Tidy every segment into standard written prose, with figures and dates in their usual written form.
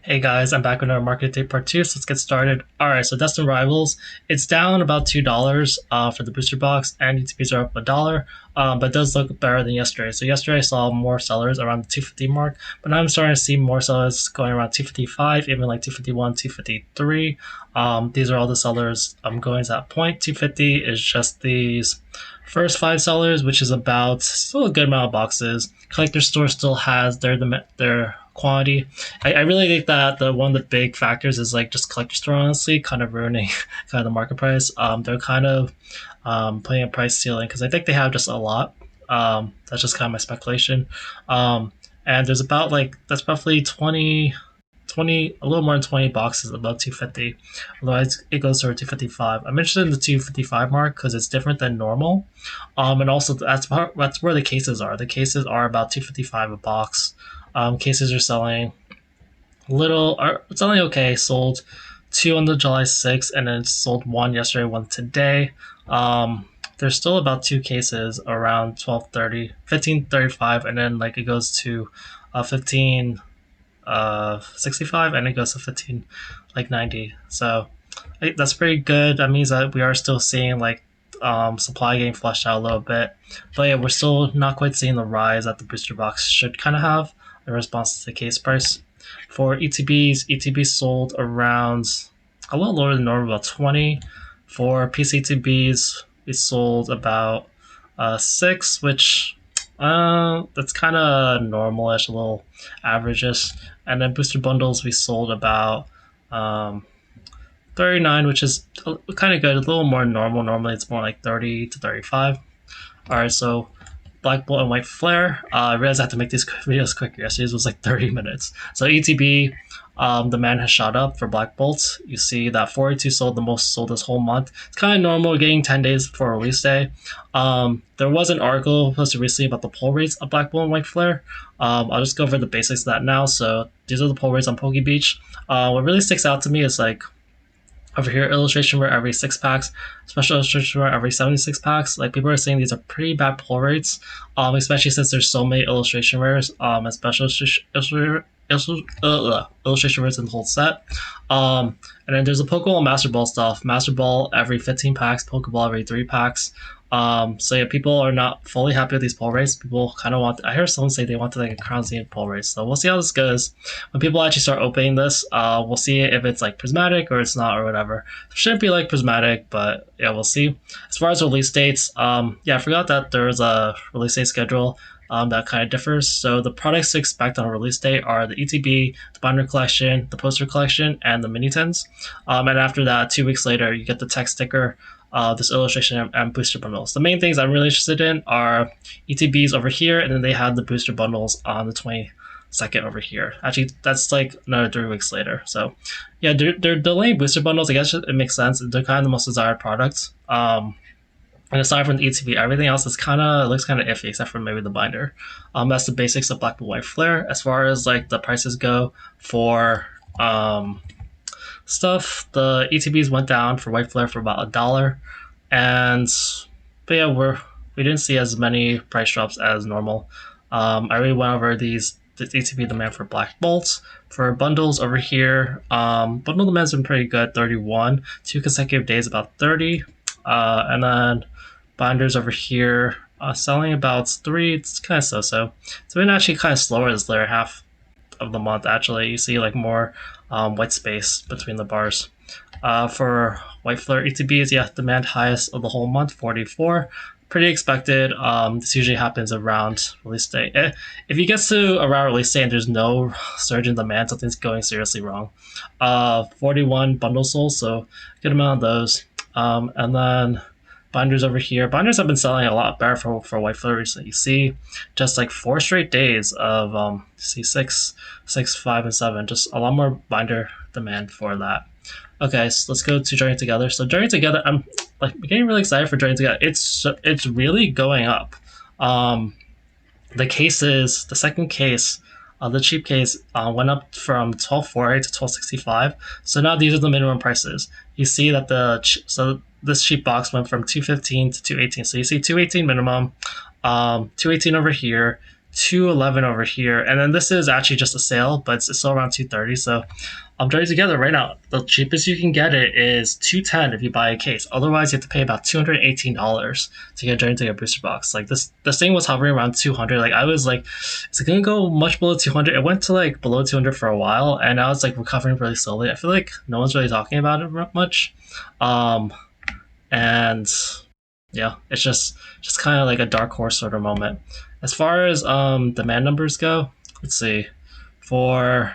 Hey guys, I'm back with another market update part 2, so let's get started. Alright, so Destined Rivals, it's down about $2 for the booster box, and ETPs are up $1, but it does look better than yesterday. So yesterday I saw more sellers around the 250 mark, but now I'm starting to see more sellers going around 255, even like 251, 253. These are all the sellers going to that point. 250 is just these first 5 sellers, which is about still a good amount of boxes. Collector Store still has their quantity. I really think that one of the big factors is like just Collector Store, honestly, kind of ruining kind of the market price. They're kind of putting a price ceiling because I think they have just a lot. That's just kind of my speculation. And there's about that's roughly 20, a little more than 20 boxes above 250. Otherwise, it goes to 255. I'm interested in the 255 mark because it's different than normal. And also that's where the cases are. The cases are about 255 a box. Cases are selling selling okay. Sold 2 on the July 6th, and then sold 1 yesterday, 1 today. There's still about 2 cases around 12:30, 15:35, and then it goes to 15:65, and it goes to 15:90. So that's pretty good. That means that we are still seeing supply getting flushed out a little bit, but yeah, we're still not quite seeing the rise that the booster box should kind of have in response to the case price. For ETBs sold around a little lower than normal, about 20. For PCTBs, we sold about 6, which that's kind of normalish, a little average-ish. And then booster bundles, we sold about 39, which is kind of good, a little more normal. Normally it's more like 30 to 35. Alright, so Black Bolt and White Flare. I realized I have to make these videos quicker. Yesterday's was like 30 minutes. So ETB, demand has shot up for Black Bolt. You see that 42 sold, the most sold this whole month. It's kind of normal, getting 10 days before release day. There was an article posted recently about the pull rates of Black Bolt and White Flare. I'll just go over the basics of that now. So these are the pull rates on PokeBeach. What really sticks out to me is over here, illustration rare every 6 packs, special illustration rare every 76 packs. People are saying these are pretty bad pull rates, especially since there's so many illustration rares and special illustration rares in the whole set. And then there's the Pokeball Master Ball stuff. Master Ball every 15 packs, Pokeball every 3 packs. So yeah, people are not fully happy with these pull rates. People kind of want. I heard someone say they wanted a Crown Zenith pull rate. So we'll see how this goes. When people actually start opening this, we'll see if it's Prismatic or it's not or whatever. It shouldn't be Prismatic, but yeah, we'll see. As far as release dates, yeah, I forgot that there's a release date schedule. That kind of differs. So the products to expect on a release date are the ETB, the binder collection, the poster collection, and the mini tins. And after that, 2 weeks later, you get the text sticker, this illustration, and booster bundles. The main things I'm really interested in are ETBs over here, and then they have the booster bundles on the 22nd over here. Actually, that's another 3 weeks later. So yeah, they're delaying booster bundles. I guess it makes sense. They're kind of the most desired products. And aside from the ETB, everything else looks kind of iffy, except for maybe the binder. That's the basics of Black Bolt White Flare. As far as the prices go for stuff, the ETBs went down for White Flare for about $1, but yeah, we didn't see as many price drops as normal. I already went over the ETB demand for Black Bolts. For bundles over here, bundle demand's been pretty good, 31, 2 consecutive days about 30, and then binders over here, selling about 3. It's kind of so. It's been actually kind of slower this later half of the month. Actually, you see more white space between the bars. For White Flare ETBs, yeah, demand highest of the whole month, 44. Pretty expected. This usually happens around release day. If you get to around release day and there's no surge in demand, something's going seriously wrong. 41 bundles sold, so good amount of those. And then binders over here. Binders have been selling a lot better for White Flare recently. You see just 4 straight days of see 6, 5, and 7. Just a lot more binder demand for that. Okay, so let's go to Journey Together. So Journey Together, I'm getting really excited for Journey Together. It's really going up. The cases, the second case, the cheap case went up from 1240 to 1265. So now these are the minimum prices. You see that this cheap box went from 215 to 218. So you see 218 minimum, 218 over here, 211 over here, and then this is actually just a sale, but it's still around 230. So I'm joining together right now. The cheapest you can get it is 210 if you buy a case. Otherwise, you have to pay about $218 to get joined to a booster box. Like this thing was hovering around 200. Like I was like, is it gonna go much below 200? It went to like below 200 for a while, and now it's like recovering really slowly. I feel like no one's really talking about it much, and yeah, it's just kind of like a dark horse sort of moment. As far as demand numbers go, let's see. For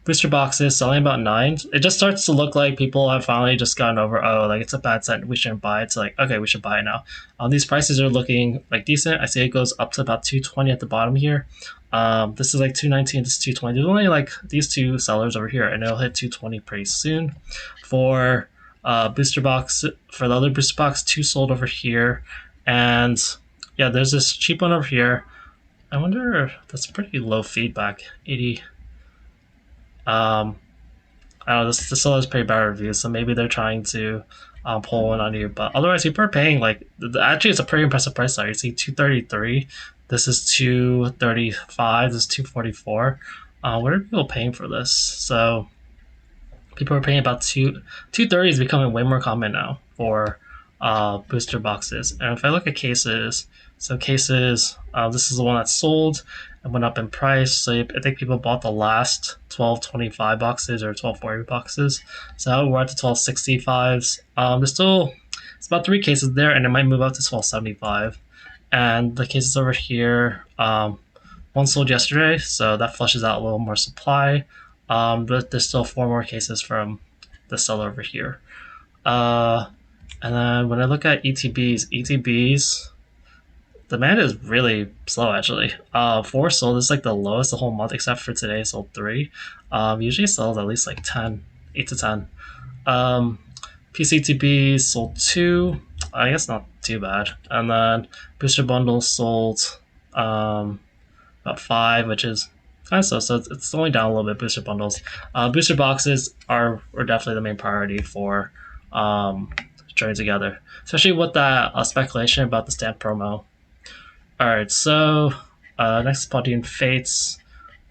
booster boxes selling about 9, it just starts to look like people have finally just gotten over, oh, like it's a bad set, we shouldn't buy it. It's like, okay, we should buy it now. These prices are looking like decent. I see it goes up to about 220 at the bottom here. This is like 219, this is 220. There's only like these two sellers over here, and it'll hit 220 pretty soon. For booster box, for the other booster box, 2 sold over here, and yeah, there's this cheap one over here. I wonder, that's pretty low feedback, 80. I don't know, this still has pretty bad reviews, so maybe they're trying to pull one on you. But otherwise, people are paying like, actually, it's a pretty impressive price there. You see 233, this is 235, this is 244. What are people paying for this? So people are paying about 230 is becoming way more common now for booster boxes. And if I look at cases, so cases, this is the one that's sold and went up in price. So I think people bought the last 1225 boxes or 1240 boxes. So we're at the 1265s. There's still, it's about 3 cases there, and it might move up to 1275. And the cases over here, one sold yesterday, so that flushes out a little more supply. But there's still 4 more cases from the seller over here. And then when I look at ETBs, demand is really slow actually. 4 sold is like the lowest the whole month, except for today sold 3. Usually sells at least like 10, 8 to 10. PCTB sold 2. I guess not too bad. And then booster bundles sold about 5, which is kind of slow. So it's only down a little bit. Booster bundles, booster boxes are definitely the main priority for joining together, especially with that speculation about the stamp promo. Alright, so next is Paldean Fates.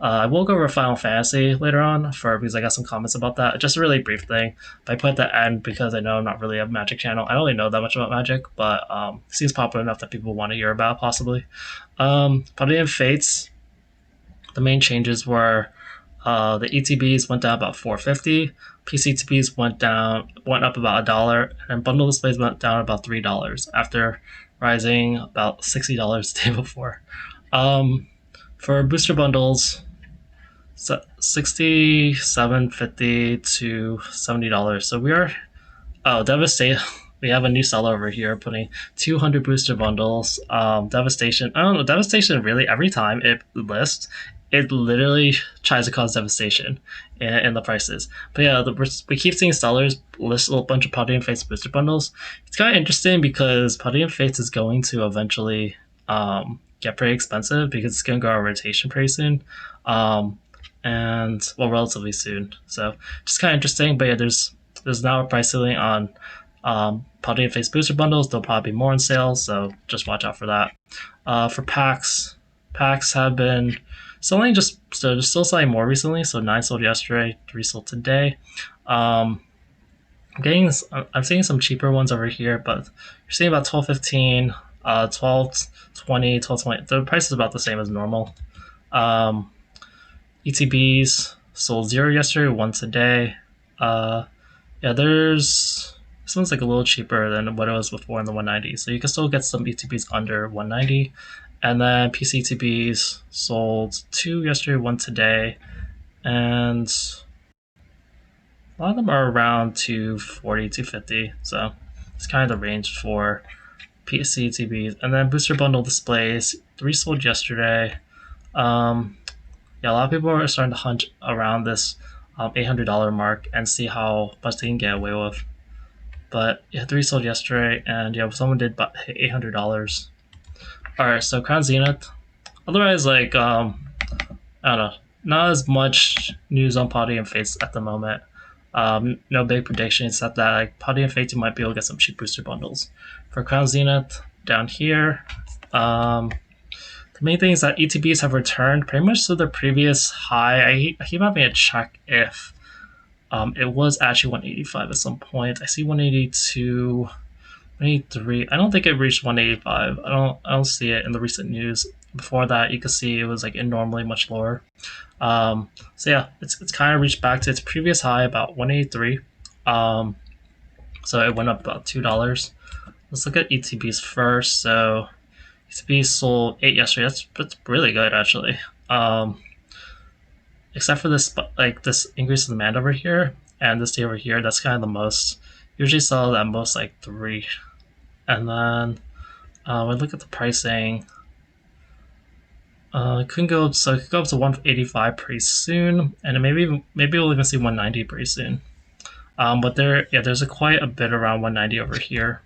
I will go over Final Fantasy later on because I got some comments about that. Just a really brief thing. But I put at the end because I know I'm not really a Magic channel. I don't really know that much about Magic, but it seems popular enough that people want to hear about possibly. Paldean Fates, the main changes were the ETBs went down about 450, PCTBs went up about $1, and bundle displays went down about $3 after rising about $60 the day before. For booster bundles, $67.50 to $70. So we are Devastation. We have a new seller over here putting 200 booster bundles. Devastation. I don't know. Devastation really every time it lists, it literally tries to cause devastation in the prices. But yeah, we keep seeing sellers list a bunch of Paldean Fates booster bundles. It's kind of interesting because Paldean Fates is going to eventually get pretty expensive because it's going to go on rotation pretty soon. And well, relatively soon. So just kind of interesting. But yeah, there's now a price ceiling on Paldean Fates booster bundles. There'll probably be more on sale, so just watch out for that. For packs have been selling still selling more recently. So 9 sold yesterday, 3 sold today. I'm seeing some cheaper ones over here, but you're seeing about 12.15, 12.20, 12.20. The price is about the same as normal. ETBs sold 0 yesterday, 1 today. Yeah, this one's like a little cheaper than what it was before in the 190. So you can still get some ETBs under 190. And then PCTBs sold 2 yesterday, 1 today. And a lot of them are around 240, 250. So it's kind of the range for PCTBs. And then booster bundle displays, 3 sold yesterday. Yeah, a lot of people are starting to hunt around this $800 mark and see how much they can get away with. But yeah, 3 sold yesterday, and yeah, someone did hit $800. Alright, so Crown Zenith. Otherwise, like, I don't know, not as much news on Paldean Fates at the moment. No big prediction except that like Paldean Fates, you might be able to get some cheap booster bundles. For Crown Zenith, down here, I The main thing is that ETBs have returned pretty much to the previous high. I keep having to check if it was actually 185 at some point. I see 182, 183. I don't think it reached 185. I don't see it in the recent news. Before that, you could see it was like abnormally much lower. So yeah, it's kind of reached back to its previous high about 183. So it went up about $2. Let's look at ETBs first. So ETB sold 8 yesterday. That's really good actually. Except for this this increase in demand over here and this day over here, that's kind of the most. Usually sell at most like 3. And then we look at the pricing. It could go up to 185 pretty soon, and maybe we'll even see 190 pretty soon. But there's quite a bit around 190 over here.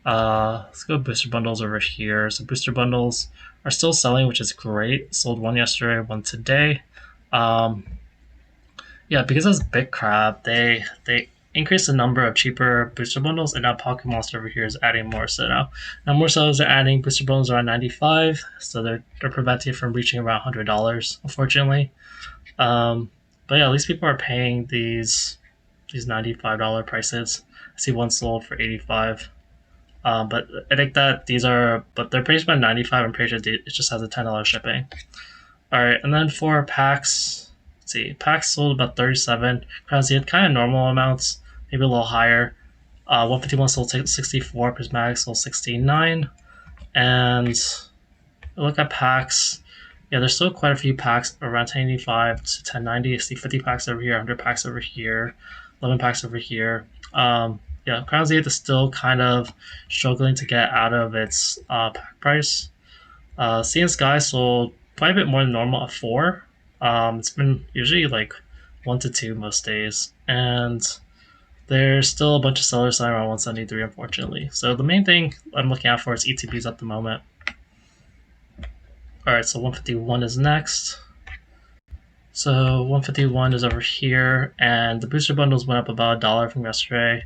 Let's go booster bundles over here. So booster bundles are still selling, which is great. Sold one yesterday, one today. Yeah, because it's Big Crab, they increase the number of cheaper booster bundles, and now Pokémon over here is adding more. So now more sellers are adding booster bundles around 95, so they're preventing it from reaching around $100, unfortunately. But yeah, at least people are paying these $95 prices. I see one sold for 85. But I think that they're priced by 95. I'm pretty sure it just has a $10 shipping. All right, and then for packs. See, packs sold about 37. Crown Zenith kind of normal amounts, maybe a little higher. 151 sold 64. Prismatic sold 69. And look at packs. Yeah, there's still quite a few packs around 1085 to 1090. I see 50 packs over here, 100 packs over here, 11 packs over here. Yeah, Crown Zenith is still kind of struggling to get out of its pack price. Sea and Sky sold quite a bit more than normal at 4. It's been usually like 1 to 2 most days, and there's still a bunch of sellers selling around 173, unfortunately. So the main thing I'm looking out for is ETBs at the moment. All right, so 151 is next. So 151 is over here, and the booster bundles went up about $1 from yesterday.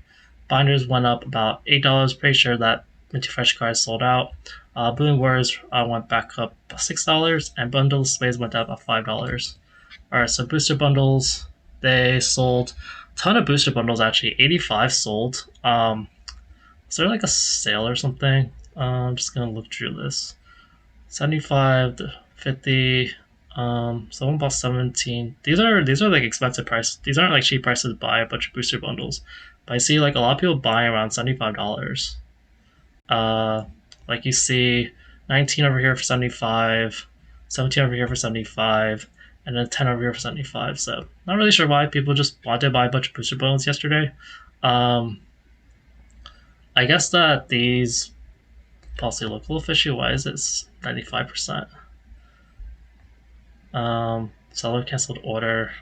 Binders went up about $8. Pretty sure that Minty Fresh cards sold out. Blooming Warriors went back up $6, and bundle displays went up about $5. Alright, so booster bundles, they sold a ton of booster bundles actually. 85 sold. Is there like a sale or something? I'm just gonna look through this. 75 to 50. Someone bought 17. These are like expensive prices. These aren't like cheap prices to buy a bunch of booster bundles. But I see like a lot of people buying around $75. Like you see 19 over here for 75, 17 over here for 75, and then 10 over here for 75. So not really sure why people just wanted to buy a bunch of booster bundles yesterday. I guess that these policy local official, why is this 95%? Seller canceled order.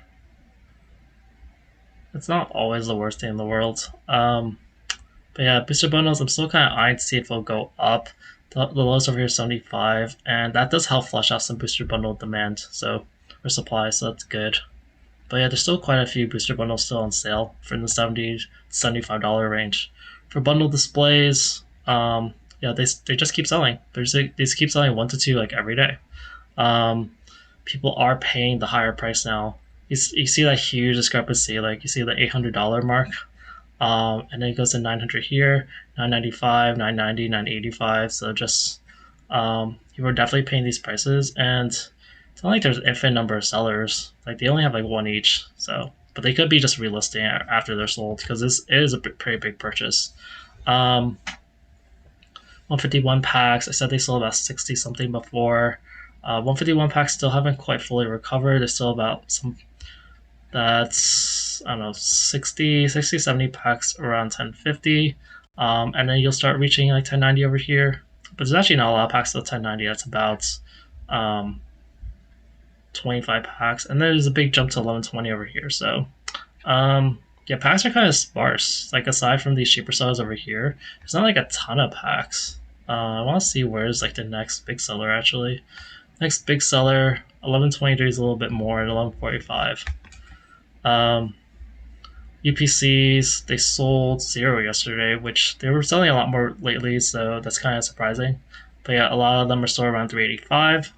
It's not always the worst thing in the world. But yeah, booster bundles, I'm still kind of eyeing to see if it'll go up. The lowest over here is 75, and that does help flush out some booster bundle demand, or supply, so that's good. But yeah, there's still quite a few booster bundles still on sale for the $70 to $75 range. For bundle displays, yeah, they just keep selling. They just keep selling 1 to 2 like every day. People are paying the higher price now. You see that huge discrepancy, like you see the $800 mark. And then it goes to 900 here, 995, 990, 985. So just you are definitely paying these prices, and it's not like there's an infinite number of sellers. Like they only have like one each. So, but they could be just relisting after they're sold because this is a pretty big purchase. 151 packs. I said they sold about 60 something before. 151 packs still haven't quite fully recovered. There's still about that's, I don't know, 60, 70 packs around 1050. And then you'll start reaching like 1090 over here. But there's actually not a lot of packs till 1090. That's about 25 packs. And then there's a big jump to 1120 over here. So, yeah, packs are kind of sparse. Like, aside from these cheaper sellers over here, there's not like a ton of packs. I want to see where's like the next big seller actually. Next big seller, 1123 is a little bit more at 1145. UPCs, they sold 0 yesterday, which they were selling a lot more lately, so that's kind of surprising. But yeah, a lot of them are still around 385.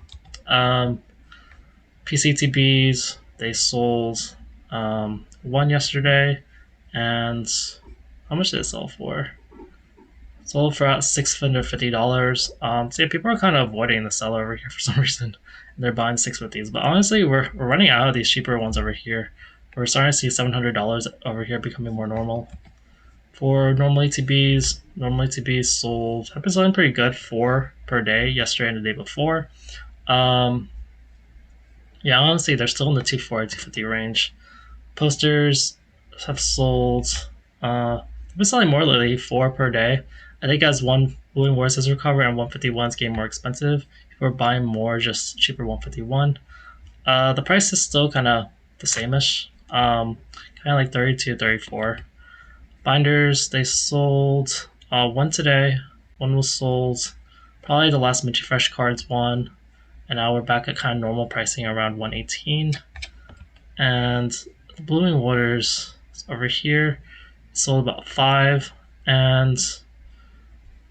PCTBs, they sold one yesterday, and how much did it sell for? Sold for about $650. So yeah, people are kind of avoiding the seller over here for some reason. They're buying 650s, but honestly, we're running out of these cheaper ones over here. We're starting to see $700 over here becoming more normal. For normal ETBs sold have been selling pretty good, 4 per day yesterday and the day before. Yeah, honestly, they're still in the 240, 250 range. Posters have sold. They've been selling more lately, 4 per day. I think as one Balloon Wars has recovered and 151 is getting more expensive, people are buying more just cheaper 151. The price is still kind of the same-ish, kind of like 32, 34. Binders, they sold one today. One was sold probably the last Minty Fresh cards one, and now we're back at kind of normal pricing around 118. And the Blooming Waters over here sold about 5, and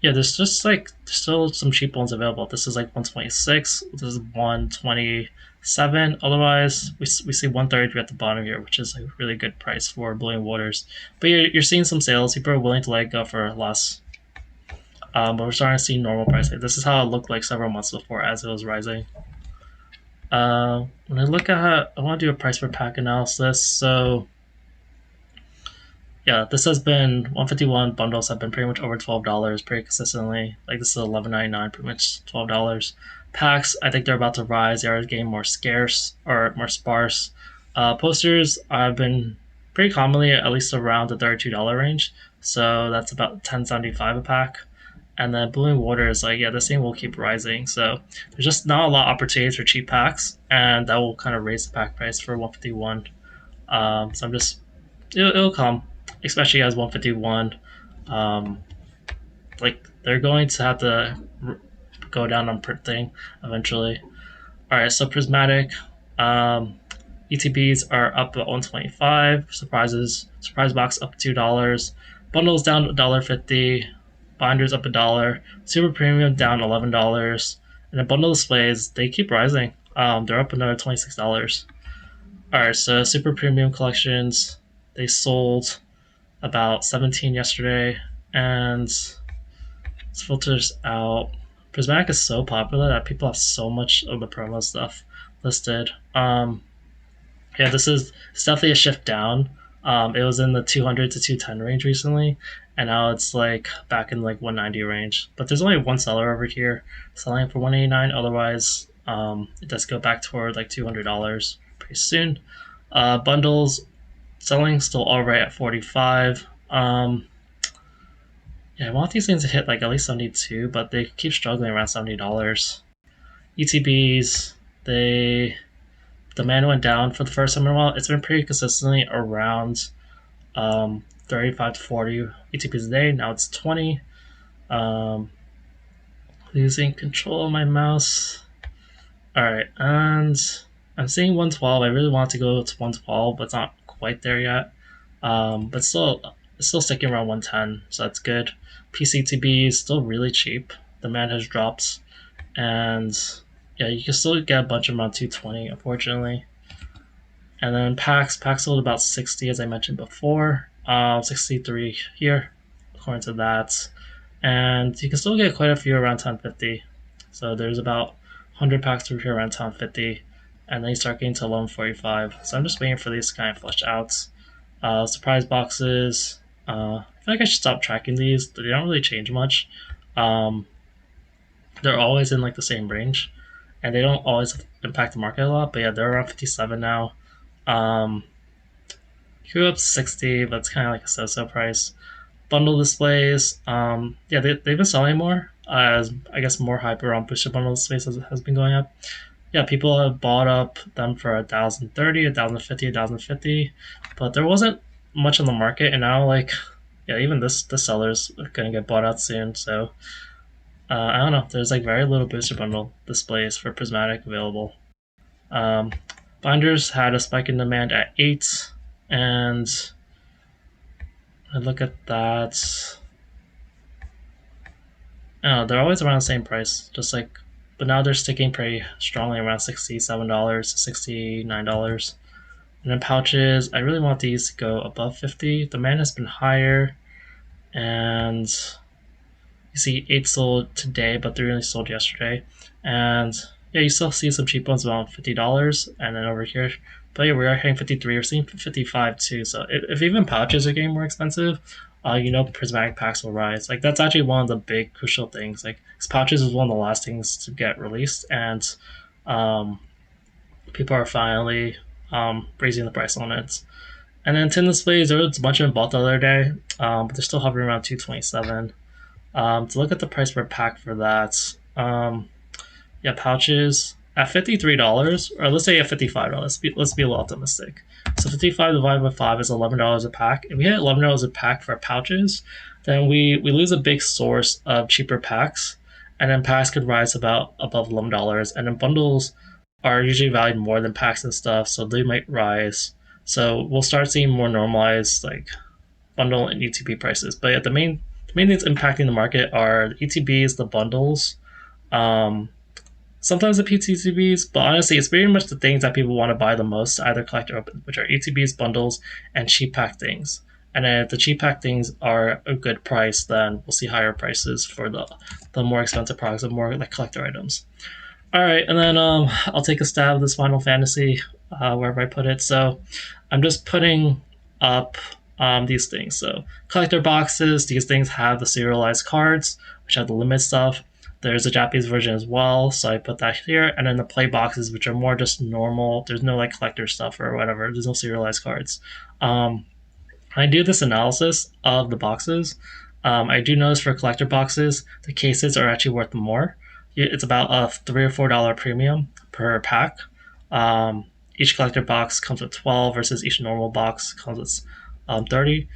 yeah, there's just like there's still some cheap ones available. This is like 126. This is 127. Otherwise, we see 133 at the bottom here, which is like a really good price for Blooming Waters. But you're seeing some sales. People are willing to let go for less. But we're starting to see normal pricing. This is how it looked like several months before as it was rising. When I look at, I want to do a price per pack analysis. So yeah, this has been 151 bundles have been pretty much over $12 pretty consistently. Like this is $11.99, pretty much $12. Packs, I think they're about to rise. They are getting more scarce or more sparse. Posters, I've been pretty commonly at least around the $32 range. So that's about $10.75 a pack. And then Blooming Waters, like yeah, this thing will keep rising. So there's just not a lot of opportunities for cheap packs, and that will kind of raise the pack price for 151. So I'm just it'll come, especially as 151. Like they're going to have to go down on printing eventually. All right, so Prismatic, ETBs are up at 125. Surprise box up $2. Bundles down $1.50. Binders up $1. Super premium down $11. And the bundle displays they keep rising. They're up another $26. All right, so super premium collections they sold about 17 yesterday, and let's filter this out. Prismatic is so popular that people have so much of the promo stuff listed. Yeah, it's definitely a shift down. It was in the 200 to 210 range recently, and now it's like back in like 190 range. But there's only one seller over here selling for 189. Otherwise, it does go back toward like $200 pretty soon. Bundles selling still all right at 45. Yeah, I want these things to hit like at least 72, but they keep struggling around $70. ETBs, demand went down for the first time in a while. It's been pretty consistently around 35 to 40 ETBs a day. Now it's 20. Losing control of my mouse. All right, and I'm seeing 112. I really want to go to 112, but it's not quite there yet. But it's still sticking around 110, so that's good. PCTB is still really cheap. Demand has dropped, and yeah, you can still get a bunch of them around 220, unfortunately. And then packs sold about 60, as I mentioned before. 63 here, according to that. And you can still get quite a few around 1050. So there's about 100 packs through here around 1050, and then you start getting to 1145. So I'm just waiting for these to kind of flush out. Surprise boxes. I feel like I should stop tracking these. They don't really change much. They're always in like the same range, and they don't always impact the market a lot. But yeah, they're around 57 now. Grew up 60, but it's kind of like a so-so price. Bundle displays, yeah, they've been selling more. As I guess more hype around booster bundle displays has been going up. Yeah, people have bought up them for 1,030, 1,050, 1,050, but there wasn't much on the market, and now like, yeah, even this seller's gonna get bought out soon. So I don't know. There's like very little booster bundle displays for Prismatic available. Binders had a spike in demand at 8, and I look at that, They're always around the same price, just like, but now they're sticking pretty strongly around $67 to $69. And then pouches, I really want these to go above 50. Demand has been higher, and you see 8 sold today, but 3 only sold yesterday. And yeah, you still see some cheap ones around $50, and then over here, but yeah, we are hitting 53. We're seeing 55 too. So if even pouches are getting more expensive, prismatic packs will rise. Like that's actually one of the big crucial things. Like pouches is one of the last things to get released, and um, people are finally raising the price on it. And then tin displays, there was a bunch of them bought the other day, but they're still hovering around 227. To look at the price per pack for that, yeah, pouches at $53, or let's say at $55. Let's be a little optimistic. So 55 divided by 5 is $11 a pack. If we hit $11 a pack for pouches, then we lose a big source of cheaper packs, and then packs could rise about above $11, and then bundles are usually valued more than packs and stuff, so they might rise. So we'll start seeing more normalized like bundle and ETB prices. But yeah, the main things impacting the market are the ETBs, the bundles, um, sometimes the PTCBs, but honestly, it's very much the things that people want to buy the most, either collect or open, which are ETBs, bundles, and cheap pack things. And then if the cheap pack things are a good price, then we'll see higher prices for the more expensive products, the more like collector items. All right, and then I'll take a stab at this Final Fantasy wherever I put it. So I'm just putting up these things. So collector boxes, these things have the serialized cards, which have the limit stuff. There's a Japanese version as well, so I put that here. And then the play boxes, which are more just normal. There's no like collector stuff or whatever. There's no serialized cards. I do this analysis of the boxes. I do notice for collector boxes, the cases are actually worth more. It's about a $3 or $4 premium per pack. Each collector box comes with 12 versus each normal box comes with 30.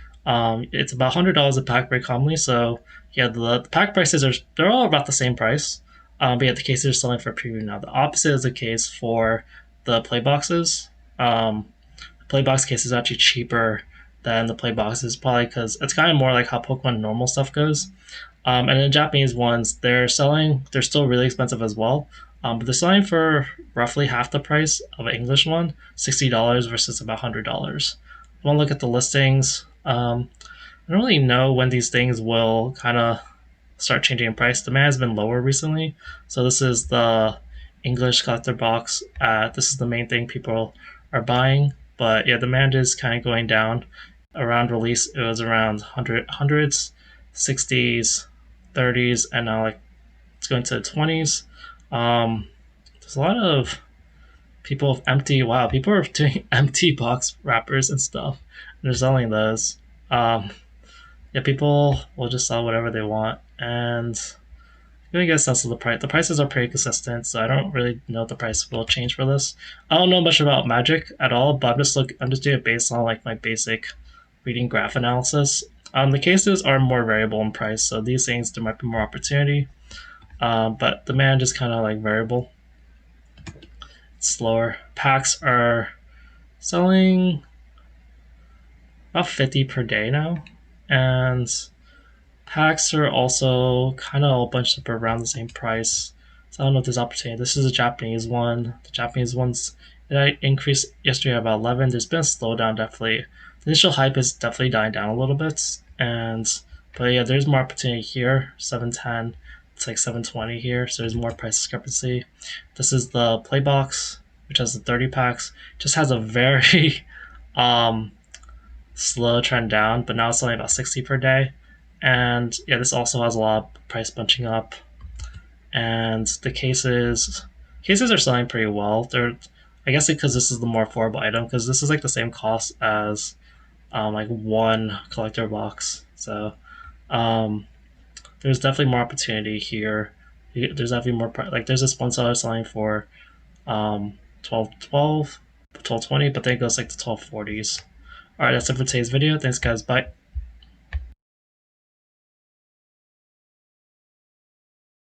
It's about $100 a pack very commonly. So yeah, the pack prices they're all about the same price. But yeah, the cases are selling for a premium now. The opposite is the case for the play boxes. Play box case is actually cheaper than the play boxes, probably because it's kind of more like how Pokemon normal stuff goes. And the Japanese ones, they're still really expensive as well. But they're selling for roughly half the price of an English one, $60 versus about $100. I want to look at the listings. I don't really know when these things will kind of start changing in price. Demand has been lower recently. So this is the English collector box. This is the main thing people are buying. But yeah, demand is kind of going down. Around release, it was around hundreds, 60s, 30s, and now like it's going to the 20s. There's a lot of people with empty. Wow, people are doing empty box wrappers and stuff. And they're selling those. Yeah, people will just sell whatever they want, and you're gonna get a sense of the price. The prices are pretty consistent, so I don't really know if the price will change for this. I don't know much about Magic at all, but I'm just doing it based on like my basic reading graph analysis. The cases are more variable in price, so these things there might be more opportunity, but demand is kind of like variable. It's slower. Packs are selling about 50 per day now, and packs are also kind of all bunched up around the same price. So I don't know if there's opportunity. This is a Japanese one. The Japanese ones it increased yesterday about 11. There's been a slowdown definitely. The initial hype is definitely dying down a little bit, but yeah, there's more opportunity here. 710. It's like 720 here, so there's more price discrepancy. This is the play box, which has the 30 packs. Just has a very slow trend down, but now it's only about 60 per day. And yeah, this also has a lot of price bunching up. And the cases are selling pretty well. I guess because this is the more affordable item, because this is like the same cost as like one collector box. So there's definitely more opportunity here. There's definitely more like there's this one seller selling for 12.20, but then it goes like the 12.40s. All right, that's it for today's video. Thanks, guys. Bye.